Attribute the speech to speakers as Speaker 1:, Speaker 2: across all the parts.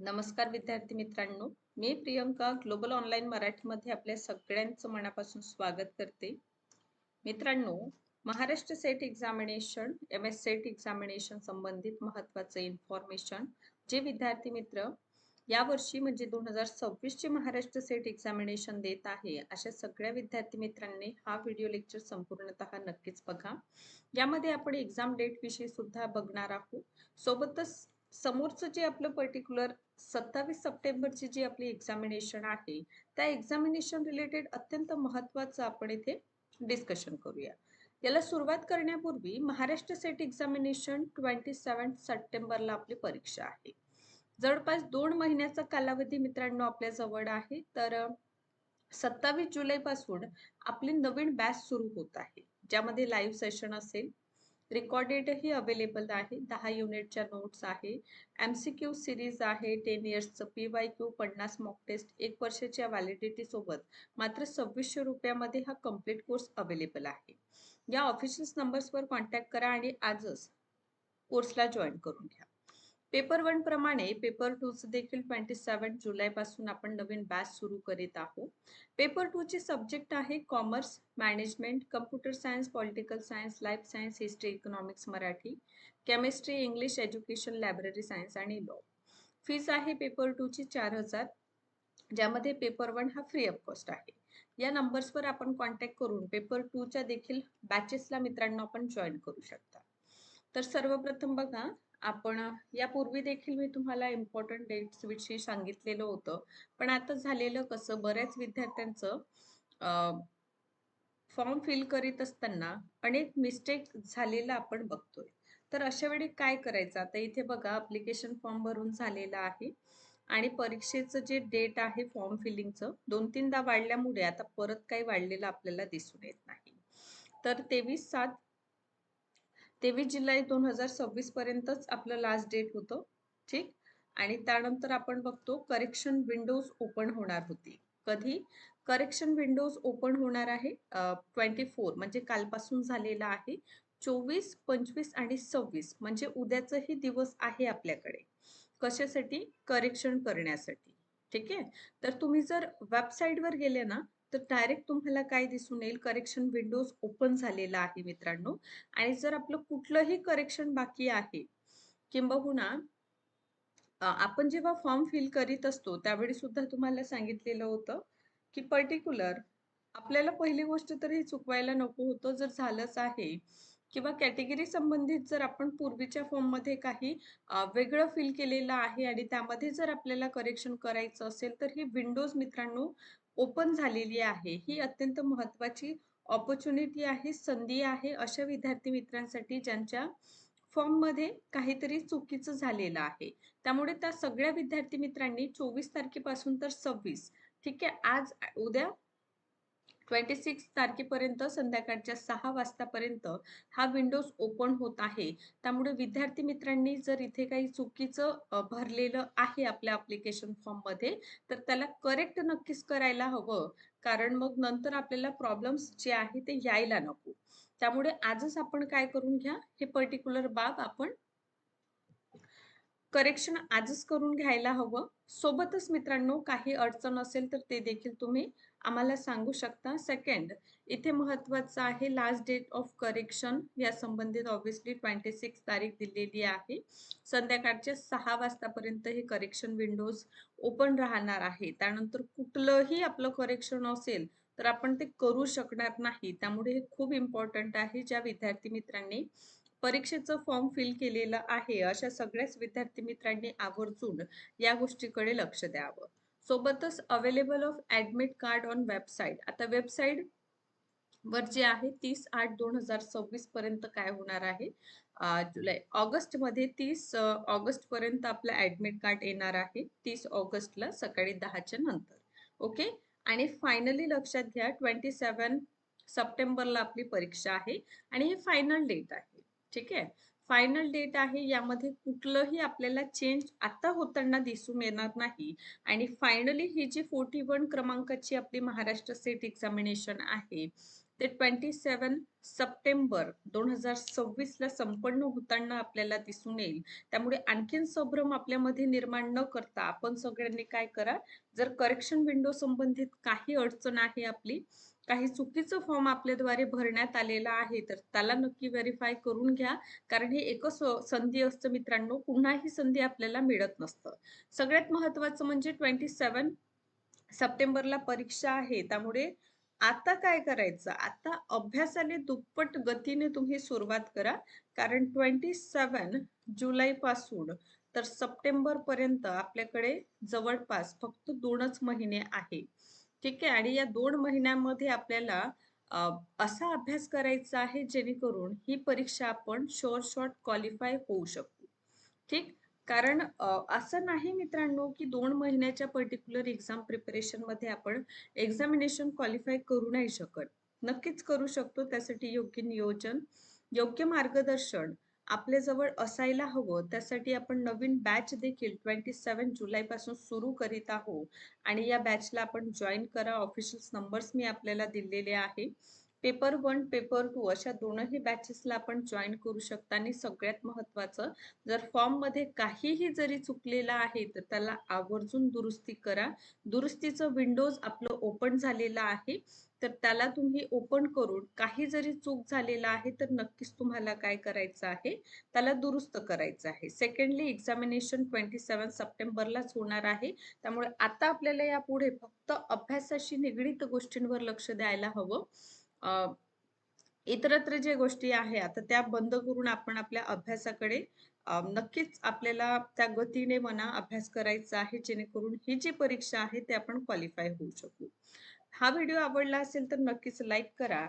Speaker 1: नमस्कार विद्यार्थी मित्रांनो, मी प्रियंका ग्लोबल ऑनलाईन मराठीमध्ये आपल्या सगळ्यांचं मनापासून स्वागत करते. मित्रांनो, Maharashtra set examination, MS set examination संबंधित महत्त्वाचं इन्फॉर्मेशन जे विद्यार्थी मित्र यावर्षी म्हणजे 2026 चे महाराष्ट्र सेट एक्झामिनेशन देत आहे, अशा सगळ्या विद्यार्थी मित्रांनी हा व्हिडिओ लेक्चर संपूर्णतः नक्कीच बघा. यामध्ये आपण एक्झाम डेट विषयी सुद्धा बघणार आहोत. सोबतच समोरचं जे आपलं पर्टिक्युलर 27 सप्टेंबरची जी आपली एक्झामिनेशन आहे, त्या एक्झामिनेशन रिलेटेड अत्यंत महत्त्वाचं आपण इथे डिस्कशन करूया. याला सुरुवात करण्यापूर्वी महाराष्ट्र सेट एक्झामिनेशन 27 सप्टेंबरला आपली परीक्षा आहे. जवळपास 2 महिन्याचा कालावधी मित्रांनो आपल्या जवळ आहे. तर 27 जुलैपासून आपली नवीन बॅच सुरू होत आहे, ज्यामध्ये लाईव्ह सेशन असेल, रेकॉर्डेडही अवेलेबल आहे. 10 युनिटच्या नोट्स आहे, MCQ सिरीज आहे, 10 इयर्सचं PYQ, 50 मॉक टेस्ट, 1 वर्षाच्या व्हॅलिडिटी सोबत मात्र 2600 रुपयामध्ये हा कम्प्लीट कोर्स अवेलेबल आहे. या ऑफिशियल नंबर्सवर कॉन्टॅक्ट करा आणि आजच कोर्सला जॉईन करून घ्या. पेपर 1 प्रमाणे पेपर 2 देखील 27 जुलैपासून आपण नवीन बॅच सुरू करीत आहोत. पेपर 2 चे सब्जेक्ट आहे commerce, management, computer science, political science, life science, history, economics Marathi, chemistry, English, education, library science आणि लॉ. फीस आहे पेपर 2 ची 4000, ज्यामध्ये पेपर 1 हा फ्री ऑफ कॉस्ट आहे. या नंबर्सवर आपण कॉन्टॅक्ट करून पेपर 2 च्या देखील बॅचेसला मित्रांनो आपण जॉईन करू शकता. तर सर्वप्रथम बघा, आपण यापूर्वी देखील मी तुम्हाला इम्पॉर्टंट डेट्स विषयी सांगितलेलं होतं. पण आता झालेलं कसं, बऱ्याच विद्यार्थ्यांचं फॉर्म फिल करीत असताना अनेक मिस्टेक झालेलं आपण बघतोय. तर अशा वेळी काय करायचं? आता इथे बघा, ॲप्लिकेशन फॉर्म भरून झालेला आहे आणि परीक्षेचं जे डेट आहे फॉर्म फिलिंगचं 2-3दा वाढल्यामुळे आता परत काही वाढलेलं आपल्याला दिसून येत नाही. तर 23 जुलै 2026 पर्यंतच आपलं लास्ट डेट होतं. ठीक. आणि त्यानंतर आपण बघतो करेक्शन विंडोज ओपन होणार होती. कधी? करेक्शन विंडोज ओपन होणार आहे 24 म्हणजे कालपासून झालेला आहे. 24, 25 आणि 26 म्हणजे उद्याचाही दिवस आहे आपल्याकडे. कशासाठी? करेक्शन करण्यासाठी. ठीक आहे. तर तुम्ही जर वेबसाईटवर गेले ना, तर डायरेक्ट तुम्हाला काय दिसून येईल, करेक्शन विंडोज ओपन झालेला आहे मित्रांनो. आणि जर आपलं कुठलंही करेक्शन बाकी आहे, किंबहुना आपण जेव्हा फॉर्म फिल करीत असतो त्यावेळी सुद्धा तुम्हाला सांगितलेलं होतं, की पर्टिक्युलर आपल्याला पहिली गोष्ट तर हे चुकवायला नको होतं. जर झालंच आहे किंवा कॅटेगरी संबंधित जर आपण पूर्वीच्या फॉर्ममध्ये काही वेगळं फिल केलेलं आहे आणि त्यामध्ये जर आपल्याला करेक्शन करायचं असेल, तर ही विंडोज मित्रांनो ओपन झालेली आहे. ही अत्यंत महत्त्वाची अपॉर्च्युनिटी आहे, संधी आहे अशा विद्यार्थी मित्रांसाठी ज्यांच्या फॉर्ममध्ये काहीतरी चुकीचं झालेलं आहे. त्यामुळे त्या सगळ्या विद्यार्थी मित्रांनी 24 तारखेपासून तर 26, ठीक आहे, आज उद्या 26 तारखेपर्यंत संध्याकाळच्या 6 वाजतापर्यंत हा विंडोज ओपन होत आहे. त्यामुळे विद्यार्थी मित्रांनी जर इथे काही चुकीचं भरलेलं आहे आपल्या ॲप्लिकेशन फॉर्ममध्ये, तर त्याला करेक्ट नक्कीच करायला हवं. कारण मग नंतर आपल्याला प्रॉब्लेम्स जे आहे ते यायला नको. त्यामुळे आजच आपण काय करून घ्या, हे पर्टिक्युलर बाब आपण करेक्शन आजच करून घ्यायला हवं. सोबतच मित्रांनो काही अडचण असेल तर ते देखील तुम्ही आम्हाला सांगू शकता. सेकंड, इथे महत्त्वाचं आहे लास्ट डेट ऑफ करेक्शन या संबंधित ऑब्व्हियसली 26 तारीख दिलेली आहे. संध्याकाळच्या 6 वाजतापर्यंत हे करेक्शन विंडोज ओपन राहणार आहे. त्यानंतर कुठलंही आपलं करेक्शन असेल तर आपण ते करू शकणार नाही. त्यामुळे हे खूप इम्पॉर्टंट आहे. ज्या विद्यार्थी मित्रांनी परीक्षेचं फॉर्म फिल केलेलं आहे, अशा सगळ्याच विद्यार्थी मित्रांनी आवर्जून या गोष्टीकडे लक्ष द्यावं. सोबतच available of admit card on website. आता वेबसाईट वर जे आहे 30/8/2026 पर्यंत काय होणार आहे, ऑगस्टमध्ये 30 ऑगस्टपर्यंत आपलं ॲडमिट कार्ड येणार आहे. 30 ऑगस्टला सकाळी 10च्या नंतर. ओके. आणि फायनली लक्षात घ्या, 27 सप्टेंबरला आपली परीक्षा आहे आणि ही फायनल डेट आहे. ठीक आहे. फायनल डेट आहे. यामध्ये कुठलंही आपल्याला चेंज आता होताना दिसून येणार नाही. आणि फायनली ही जी 41 क्रमांकाची आपली महाराष्ट्र सेट एक्झामिनेशन आहे, ते 27 सप्टेंबर 2026 ला संपन्न होताना आपल्याला दिसून येईल. त्यामुळे आणखीन संभ्रम आपल्यामध्ये निर्माण न करता आपण सगळ्यांनी काय करा, जर करेक्शन विंडो संबंधित काही अडचण आहे आपली, काही चुकीचं फॉर्म आपल्याद्वारे भरण्यात आलेला आहे, तर त्याला नक्की व्हेरिफाय करून घ्या. कारण हे एकच संधी असतं मित्रांनो, पुन्हा ही संधी आपल्याला मिळत नसतं. सगळ्यात महत्त्वाचं म्हणजे 27 सप्टेंबरला परीक्षा आहे. त्यामुळे आता काय करायचं? आता अभ्यासाला दुप्पट गतीने तुम्ही सुरुवात करा. कारण 27 जुलैपासून तर सप्टेंबरपर्यंत आपल्याकडे जवळपास फक्त 2च महिने आहे. ठीक आहे. आणि या 2 महिन्यामध्ये आपल्याला अ, असा अभ्यास करायचा आहे जेणेकरून ही परीक्षा आपण शॉर्ट क्वालिफाय होऊ शकू. ठीक. कारण असं नाही मित्रांनो, की 2 महिन्याच्या पर्टिक्युलर एक्झाम प्रिपरेशनमध्ये आपण एक्झामिनेशन क्वालिफाय करू नाही शकत. नक्कीच करू शकतो. त्यासाठी योग्य नियोजन, योग्य मार्गदर्शन आपल्याजवळ असायला हवं. त्यासाठी आपण नवीन बॅच देखील 27 जुलैपासून सुरू करीत आहोत आणि या बॅचला आपण जॉइन करा. ऑफिशियल नंबर्स मी आपल्याला दिलेले आहे. पेपर 1, पेपर 2 अशा दोनही बॅचेसला आपण जॉइन करू शकता आणि सगळ्यात महत्त्वाचं, जर फॉर्ममध्ये काहीही जरी चुकलेलं आहे, तर त्याला आवर्जून दुरुस्ती करा. दुरुस्तीचं विंडोज आपलं ओपन झालेलं आहे, तर त्याला तुम्ही ओपन करून काही जरी चूक झालेला आहे, तर नक्कीच तुम्हाला काय करायचं आहे, त्याला दुरुस्त करायचं आहे. सेकंडली एक्झामिनेशन 27 सप्टेंबरलाच होणार आहे. त्यामुळे आता आपल्याला यापुढे फक्त अभ्यासाशी निगडीत गोष्टींवर लक्ष द्यायला हवं. इतरत्र जे गोष्टी आहे आता त्या बंद करून आपण आपल्या अभ्यासाकडे नक्कीच आपल्याला त्या गतीने म्हणा अभ्यास करायचा आहे जेणेकरून ही जी परीक्षा आहे ते आपण क्वालिफाय होऊ शकू. हा व्हिडिओ आवडला असेल तर नक्कीच लाईक करा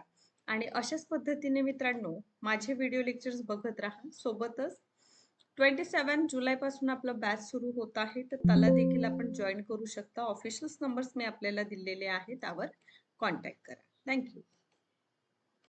Speaker 1: आणि अशाच पद्धतीने मित्रांनो माझे व्हिडिओ लेक्चर्स बघत राहा. सोबतच 27 जुलैपासून आपलं बॅच सुरू होत आहे, तर त्याला देखील आपण जॉइन करू शकता. ऑफिशियल नंबर्स मी आपल्याला दिलेले आहेत, त्यावर कॉन्टॅक्ट